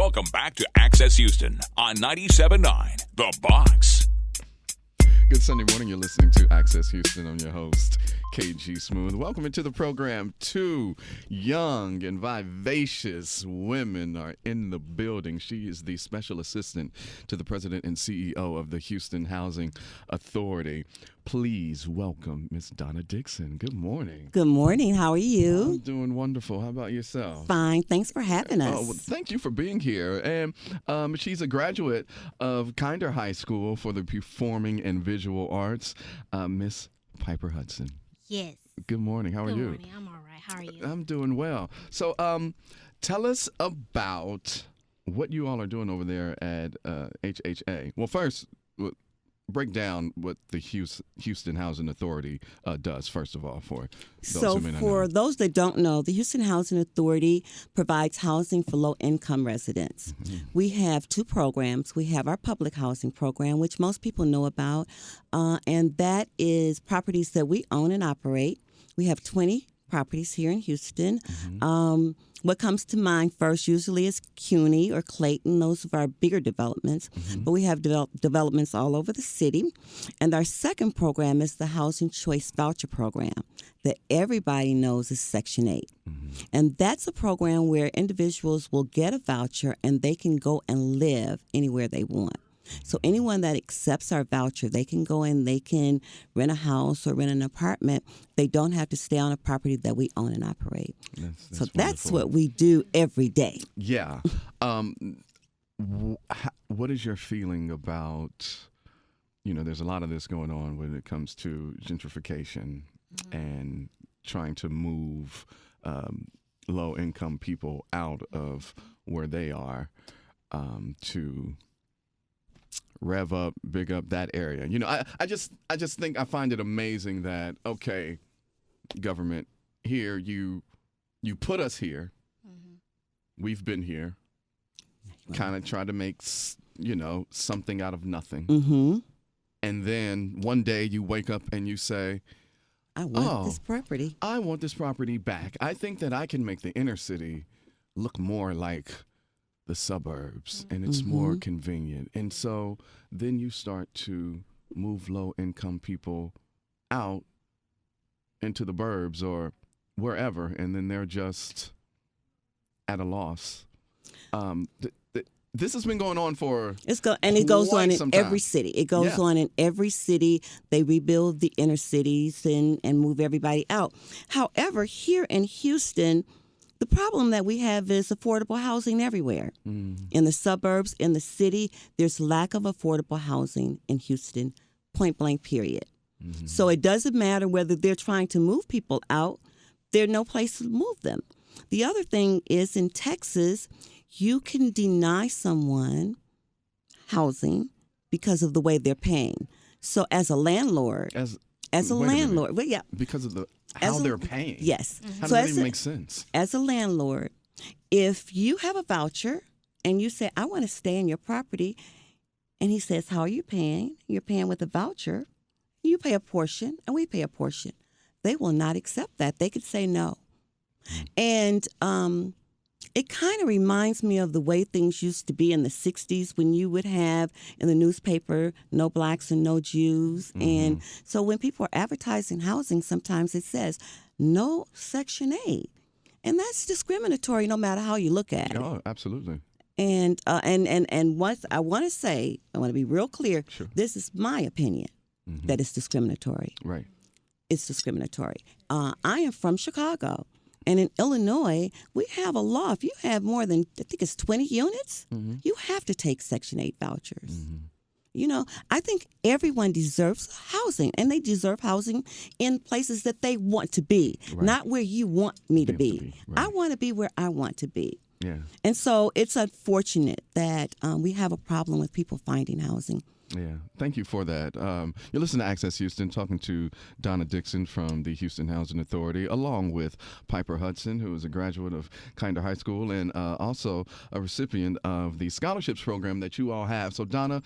Welcome back to Access Houston on 97.9 The Box. Good Sunday morning. You're listening to Access Houston. I'm your host, KG Smooth. Welcome into the program. Two young and vivacious women are in the building. She is the special assistant to the president and CEO of the Houston Housing Authority. Please welcome Miss Donna Dixon. Good morning. Good morning. How are you? I'm doing wonderful. How about yourself? Fine. Thanks for having us. Well, thank you for being here. And she's a graduate of Kinder High School for the Performing and Visual Arts. Miss Piper Hudson. Yes. Good morning. How are you? Good morning. I'm all right. How are you? I'm doing well. So tell us about what you all are doing over there at HHA. Well, first, break down what the Houston Housing Authority does, first of all, for those who may not know. For those that don't know, the Houston Housing Authority provides housing for low-income residents. Mm-hmm. We have two programs. We have our public housing program, which most people know about, and that is properties that we own and operate. We have 20 properties here in Houston. Mm-hmm. What comes to mind first usually is CUNY or Clayton. Those are our bigger developments. Mm-hmm. But we have developments all over the city. And our second program is the Housing Choice Voucher Program that everybody knows is Section 8. Mm-hmm. And that's a program where individuals will get a voucher and they can go and live anywhere they want. So anyone that accepts our voucher, they can go in, they can rent a house or rent an apartment. They don't have to stay on a property that we own and operate. That's what we do every day. Yeah. What is your feeling about, there's a lot of this going on when it comes to gentrification and trying to move low-income people out of where they are to rev up, big up that area. I just think I find it amazing that, okay, government, here you put us here. Mm-hmm. We've been here. Kind of try to make, something out of nothing. Mm-hmm. And then one day you wake up and you say, I want this property. I want this property back. I think that I can make the inner city look more like the suburbs, and it's more convenient. And so then you start to move low-income people out into the burbs or wherever, and then they're just at a loss. This has been going on for it goes on in every city. It goes on in every city. They rebuild the inner cities and move everybody out. However, here in Houston, the problem that we have is affordable housing everywhere. Mm. In the suburbs, in the city, there's lack of affordable housing in Houston, point blank, period. Mm-hmm. So it doesn't matter whether they're trying to move people out, there's no place to move them. The other thing is in Texas, you can deny someone housing because of the way they're paying. So as a landlord, well, yeah. Because of how they're paying. Yes. Mm-hmm. How does that even make sense? As a landlord, if you have a voucher and you say, I want to stay in your property, and he says, how are you paying? You're paying with a voucher. You pay a portion, and we pay a portion. They will not accept that. They could say no. And it kind of reminds me of the way things used to be in the 60s when you would have in the newspaper, no blacks and no Jews. Mm-hmm. And so when people are advertising housing, sometimes it says no Section 8. And that's discriminatory no matter how you look at it. Oh, absolutely. And what I want to be real clear, sure. This is my opinion, that it's discriminatory. Right. It's discriminatory. I am from Chicago. And in Illinois, we have a law. If you have more than, I think it's 20 units, you have to take Section 8 vouchers. Mm-hmm. I think everyone deserves housing, and they deserve housing in places that they want to be, not where you want me to be. Right. I want to be where I want to be. Yeah. And so it's unfortunate that we have a problem with people finding housing. Yeah, thank you for that. You're listening to Access Houston, talking to Donna Dixon from the Houston Housing Authority, along with Piper Hudson, who is a graduate of Kinder High School and also a recipient of the scholarships program that you all have. So, Donna,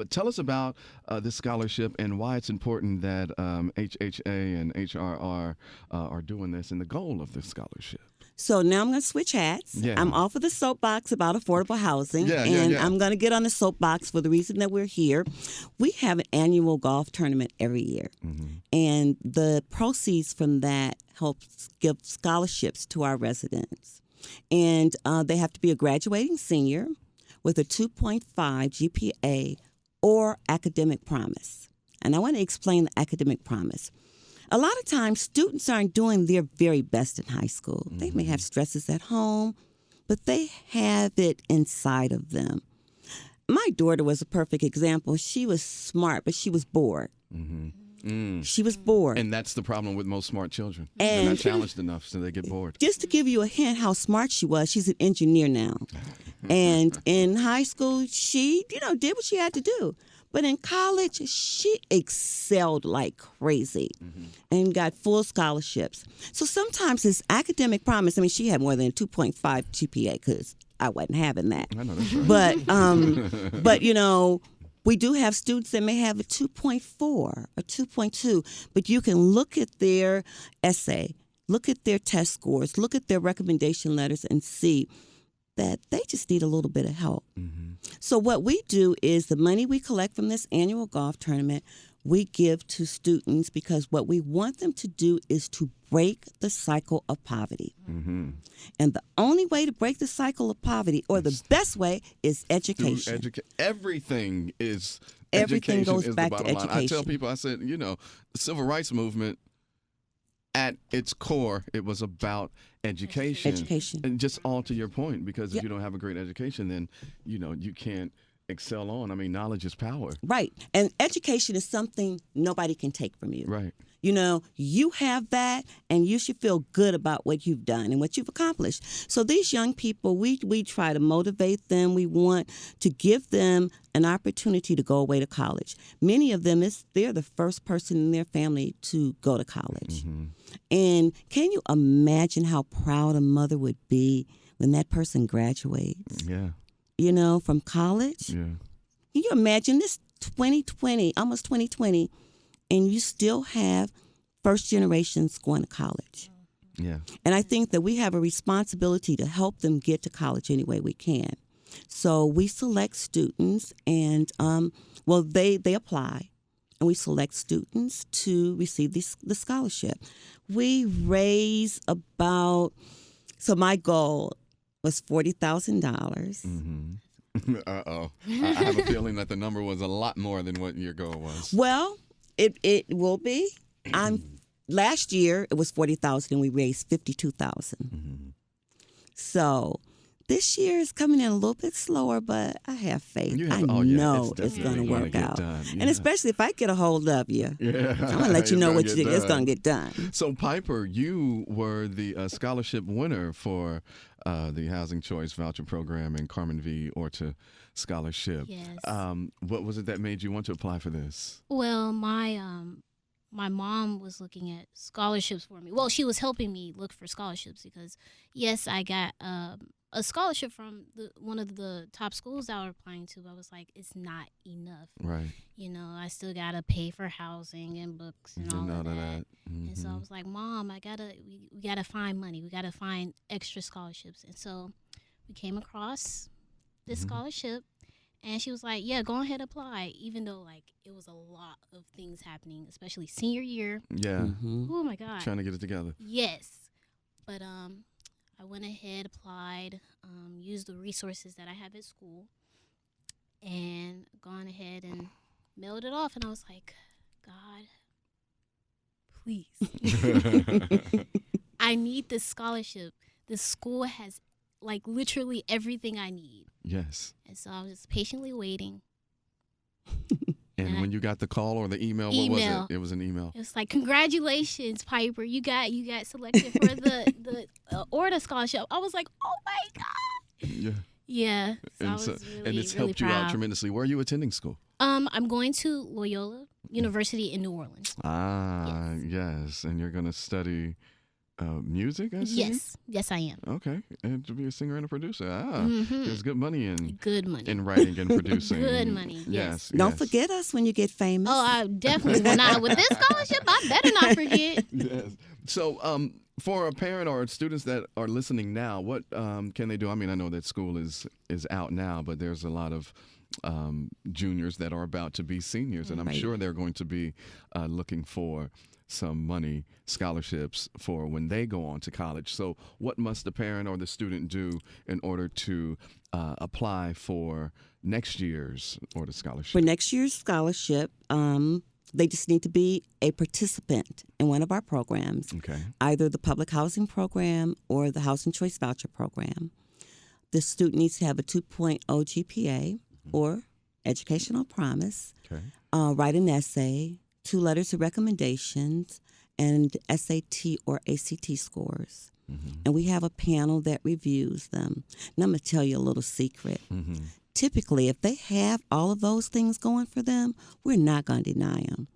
tell us about this scholarship and why it's important that HHA and HRR are doing this and the goal of this scholarship. So now I'm going to switch hats. Yeah. I'm off of the soapbox about affordable housing. Yeah, and I'm going to get on the soapbox for the reason that we're here. We have an annual golf tournament every year. And the proceeds from that helps give scholarships to our residents. And they have to be a graduating senior with a 2.5 GPA or academic promise. And I want to explain the academic promise. A lot of times, students aren't doing their very best in high school. They may have stresses at home, but they have it inside of them. My daughter was a perfect example. She was smart, but she was bored. She was bored. And that's the problem with most smart children. They're not challenged enough, so they get bored. Just to give you a hint how smart she was, she's an engineer now. And in high school, she, did what she had to do. But in college, she excelled like crazy and got full scholarships. So sometimes it's academic promise. I mean, she had more than a 2.5 GPA because I wasn't having that. I know that's right. But we do have students that may have a 2.4 or 2.2, but you can look at their essay, look at their test scores, look at their recommendation letters and see that they just need a little bit of help. So what we do is the money we collect from this annual golf tournament, we give to students because what we want them to do is to break the cycle of poverty. And the only way to break the cycle of poverty, or the best way, is education. Everything is Everything education goes is back the to bottom line. I education. tell people, I said, the civil rights movement, at its core, it was about education. And just all to your point, because if you don't have a great education, then, you can't excel on. I mean, knowledge is power. Right. And education is something nobody can take from you. Right. You have that, and you should feel good about what you've done and what you've accomplished. So these young people, we try to motivate them. We want to give them an opportunity to go away to college. Many of them, they're the first person in their family to go to college. And can you imagine how proud a mother would be when that person graduates? Yeah. From college? Yeah. Can you imagine this 2020, almost 2020, and you still have first generations going to college? Yeah. And I think that we have a responsibility to help them get to college any way we can. So we select students and, they apply. And we select students to receive the scholarship. We raise so my goal was $40,000. Uh-oh. I have a feeling that the number was a lot more than what your goal was. Well, it will be. Last year, it was $40,000 and we raised $52,000. So this year is coming in a little bit slower, but I have faith. I know it's going to work out. And especially if I get a hold of you, I'm going to let you know what you did. It's going to get done. So, Piper, you were the scholarship winner for the Housing Choice Voucher Program and Carmen V. Orta Scholarship. Yes. What was it that made you want to apply for this? Well, my mom was looking at scholarships for me. Well, she was helping me look for scholarships because, yes, I got a scholarship from one of the top schools that I was applying to. I was like, it's not enough. Right. I still got to pay for housing and books and all of that. And so I was like, Mom, we got to find money. We got to find extra scholarships. And so we came across this scholarship. And she was like, yeah, go ahead, apply, even though, it was a lot of things happening, especially senior year. Yeah. Oh, my God. Trying to get it together. Yes. But I went ahead, applied, used the resources that I have at school, and gone ahead and mailed it off. And I was like, God, please. I need this scholarship. The school has, literally everything I need. Yes. And so I was just patiently waiting. And when you got the call or the email, what was it? It was an email. It was like, congratulations, Piper. You got selected for the Orta Scholarship. I was like, oh, my God. Yeah. Yeah. So I was really, and it's really helped proud. you out tremendously. Where are you attending school? I'm going to Loyola University in New Orleans. Yes. And you're going to study music, I see? Yes, I am. Okay, and to be a singer and a producer. There's good money in writing and producing. Good money. Yes. Don't forget us when you get famous. Oh, I definitely will not. With this scholarship, I better not forget. Yes. So, for a parent or students that are listening now, what can they do? I mean, I know that school is out now, but there's a lot of juniors that are about to be seniors, and I'm sure they're going to be looking for some money, scholarships for when they go on to college. So what must the parent or the student do in order to apply for next year's Orta Scholarship? For next year's scholarship, they just need to be a participant in one of our programs, either the public housing program or the housing choice voucher program. The student needs to have a 2.0 GPA or educational promise, write an essay, 2 letters of recommendations, and SAT or ACT scores. And we have a panel that reviews them. And I'm going to tell you a little secret. Typically, if they have all of those things going for them, we're not going to deny them.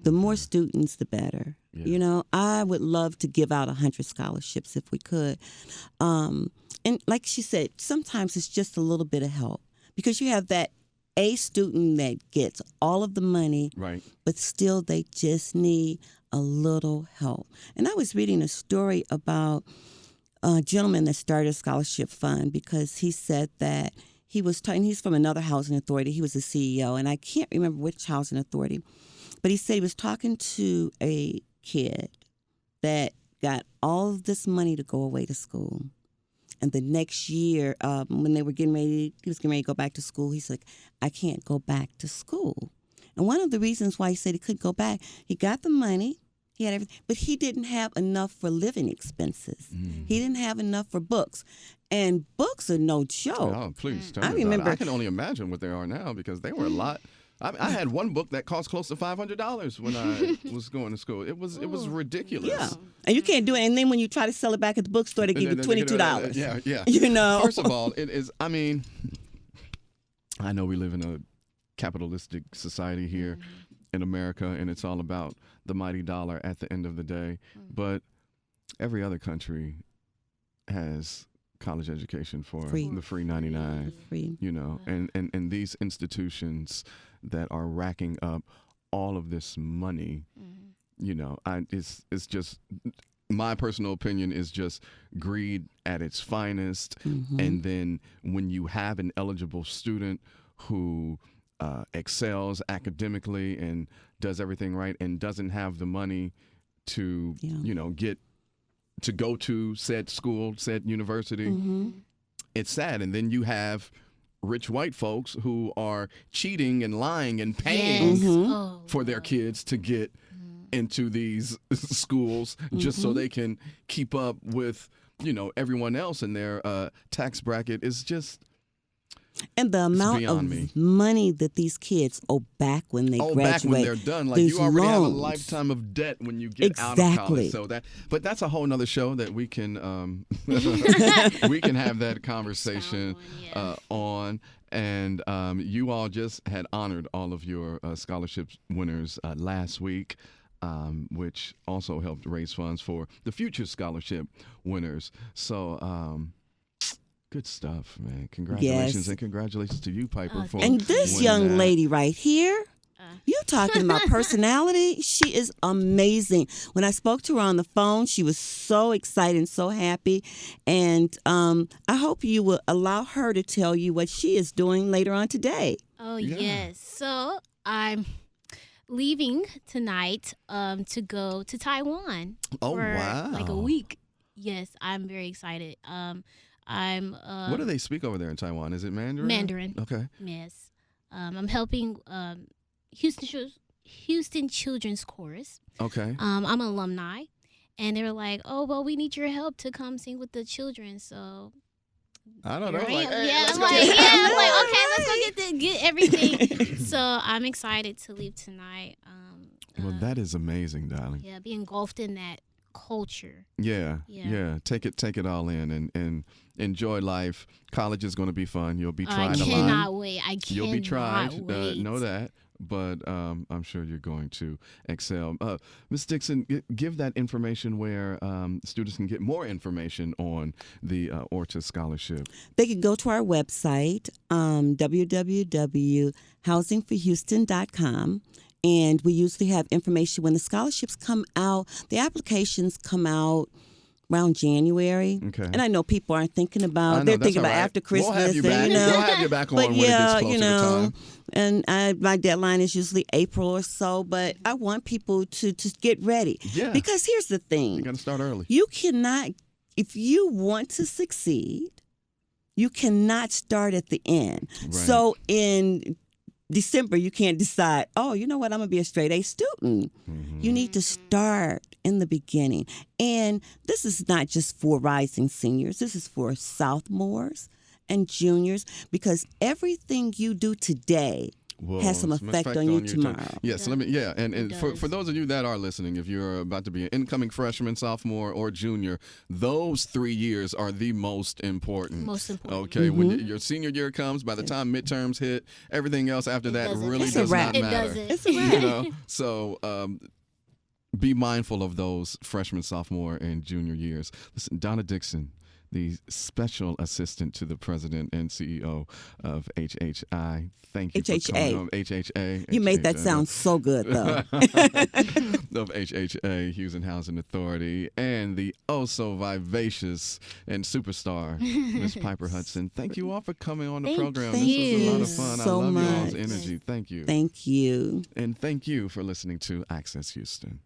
The more students, the better. You know, I would love to give out 100 scholarships if we could. And like she said, sometimes it's just a little bit of help because you have that A student that gets all of the money, but still they just need a little help. And I was reading a story about a gentleman that started a scholarship fund because he said that he was talking, he's from another housing authority. He was the CEO, and I can't remember which housing authority. But he said he was talking to a kid that got all of this money to go away to school. And the next year, when they were he was getting ready to go back to school, he's like, I can't go back to school. And one of the reasons why he said he couldn't go back, he got the money, he had everything, but he didn't have enough for living expenses. He didn't have enough for books. And books are no joke. Oh, please tell me about it. I can only imagine what they are now because they were a lot. I had one book that cost close to $500 when I was going to school. It was ridiculous. Yeah, and you can't do it. And then when you try to sell it back at the bookstore, they give you $22. Yeah. You know. First of all, it is. I mean, I know we live in a capitalistic society here in America, and it's all about the mighty dollar at the end of the day. But every other country has college education for the free 99. You know, and these institutions that are racking up all of this money, you know, it's just, my personal opinion is just greed at its finest. And then when you have an eligible student who excels academically and does everything right and doesn't have the money to, you know, get to go to said school, said university, it's sad. And then you have rich white folks who are cheating and lying and paying for their kids to get into these schools just so they can keep up with, you know, everyone else in their tax bracket. Is just, and the amount of money that these kids owe back when they graduate. Back when they're done. Like, you already have a lifetime of debt when you get out of college. So but that's a whole nother show that we can we can have that conversation on. And you all just had honored all of your scholarship winners last week, which also helped raise funds for the future scholarship winners. So good stuff, man. Congratulations. And congratulations to you, Piper, for and this young lady right here, you talking about personality, she is amazing. When I spoke to her on the phone, she was so excited and so happy. And I hope you will allow her to tell you what she is doing later on today. Oh, yes. So I'm leaving tonight to go to Taiwan for like a week. Yes, I'm very excited. What do they speak over there in Taiwan? Is it Mandarin? Mandarin. Okay. Yes. I'm helping Houston Children's Chorus. Okay. I'm an alumni, and they were like, "Oh, well, we need your help to come sing with the children." So I don't know. I'm like, okay, let's go get everything. So I'm excited to leave tonight. Well, that is amazing, darling. Yeah, be engulfed in that culture. Yeah. Take it all in and enjoy life. College is going to be fun. You'll be tried a lot. I cannot wait. You'll be tried. Know that. But I'm sure you're going to excel. Ms. Dixon, give that information where students can get more information on the Orta Scholarship. They can go to our website, www.housingforhouston.com. And we usually have information when the scholarships come out. The applications come out around January. Okay. And I know people aren't thinking I about, know, they're that's thinking all about right. after Christmas. We'll have you and, back. you know, We'll have you back on but when it yeah, gets closer you to know, time. and my deadline is usually April or so, but I want people to get ready. Yeah. Because here's the thing. You got to start early. You cannot, if you want to succeed, you cannot start at the end. Right. So in December, you can't decide, oh, you know what, I'm going to be a straight A student. Mm-hmm. You need to start in the beginning. And this is not just for rising seniors. This is for sophomores and juniors, because everything you do today has some effect on you tomorrow. Yes, and for those of you that are listening, if you're about to be an incoming freshman, sophomore, or junior, those 3 years are the most important. Most important. Okay, when your senior year comes, by the time midterms hit, everything else after that really It's a does wrap. not matter. It's a wrap. You know, so be mindful of those freshman, sophomore, and junior years. Listen, Donna Dixon, the special assistant to the president and CEO of HHI. Thank you for coming on. HHA. You made that sound so good, though. Of HHA, Houston Housing Authority, and the oh-so-vivacious and superstar, Miss Piper Hudson. Thank you all for coming on the program. Thank This was a lot of you fun. so I love much. y'all's energy. Thank you. Thank you. And thank you for listening to Access Houston.